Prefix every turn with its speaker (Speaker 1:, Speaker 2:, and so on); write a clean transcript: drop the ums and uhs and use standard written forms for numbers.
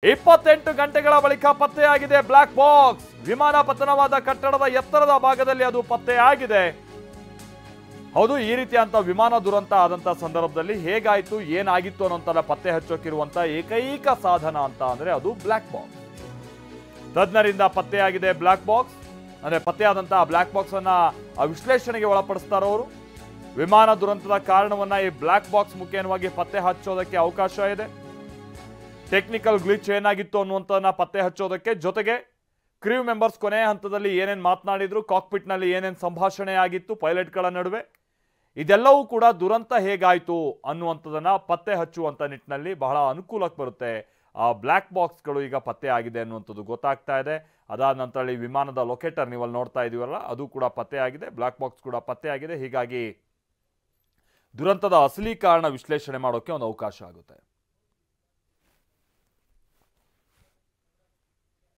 Speaker 1: 28 ಗಂಟೆಗಳ ಬಳಿಕ ಪತ್ತೆಯಾಗಿದೆ ಬ್ಲಾಕ್ ಬಾಕ್ಸ್. ವಿಮಾನ ಪತನವಾದ ಕಟ್ಟಡದ ಎತ್ತರದ ಭಾಗದಲ್ಲಿ ಅದು ಪತ್ತೆಯಾಗಿದೆ. ಹೌದು, ಈ ರೀತಿಯಂತ ವಿಮಾನ ದುರಂತ ಆದಂತ ಸಂದರ್ಭದಲ್ಲಿ ಹೇಗಾಯ್ತು, ಏನಾಗಿತ್ತು ಅನ್ನೋಂತ ಪತ್ತೆ ಹಚ್ಚೋಕಿರುವಂತ ಏಕೈಕ ಸಾಧನ ಅಂತ ಅಂದ್ರೆ ಅದು ಬ್ಲಾಕ್ ಬಾಕ್ಸ್. ತಜ್ಞರಿಂದ ಪತ್ತೆಯಾಗಿದೆ ಬ್ಲಾಕ್ ಬಾಕ್ಸ್. ಅಂದ್ರೆ ಪತ್ತೆಯಾದಂತಹ ಬ್ಲಾಕ್ ಬಾಕ್ಸ್ ಅನ್ನ ವಿಶ್ಲೇಷಣೆಗೆ ಒಳಪಡಿಸ್ತಾರೆ ಅವರು. ವಿಮಾನ ದುರಂತದ ಕಾರಣವನ್ನ ಈ ಬ್ಲಾಕ್ ಬಾಕ್ಸ್ ಮುಖೇನವಾಗಿ ಪತ್ತೆ ಹಚ್ಚೋದಕ್ಕೆ ಅವಕಾಶ ಇದೆ. ಟೆಕ್ನಿಕಲ್ ಗ್ಲಿಚ್ ಏನಾಗಿತ್ತು ಅನ್ನುವಂಥದ್ದನ್ನ ಪತ್ತೆ ಹಚ್ಚೋದಕ್ಕೆ, ಜೊತೆಗೆ ಕ್ರೀವ್ ಮೆಂಬರ್ಸ್ ಕೊನೆಯ ಹಂತದಲ್ಲಿ ಏನೇನು ಮಾತನಾಡಿದ್ರು, ಕಾಕ್ಪಿಟ್ ನಲ್ಲಿ ಏನೇನು ಸಂಭಾಷಣೆ ಆಗಿತ್ತು ಪೈಲಟ್ಗಳ ನಡುವೆ, ಇದೆಲ್ಲವೂ ಕೂಡ ದುರಂತ ಹೇಗಾಯ್ತು ಅನ್ನುವಂಥದ್ದನ್ನ ಪತ್ತೆ ಹಚ್ಚುವಂತ ನಿಟ್ಟಿನಲ್ಲಿ ಬಹಳ ಅನುಕೂಲಕ್ಕೆ ಬರುತ್ತೆ. ಆ ಬ್ಲಾಕ್ ಬಾಕ್ಸ್ಗಳು ಈಗ ಪತ್ತೆ ಆಗಿದೆ ಅನ್ನುವಂಥದ್ದು ಗೊತ್ತಾಗ್ತಾ ಇದೆ. ಅದಾದ ನಂತರ ಈ ವಿಮಾನದ ಲೊಕೇಟರ್ ನೀವಲ್ಲಿ ನೋಡ್ತಾ ಇದೀವಲ್ಲ, ಅದು ಕೂಡ ಪತ್ತೆ ಆಗಿದೆ, ಬ್ಲಾಕ್ ಬಾಕ್ಸ್ ಕೂಡ ಪತ್ತೆ ಆಗಿದೆ. ಹೀಗಾಗಿ ದುರಂತದ ಅಸಲಿ ಕಾರಣ ವಿಶ್ಲೇಷಣೆ ಮಾಡೋಕೆ ಒಂದು ಅವಕಾಶ ಆಗುತ್ತೆ.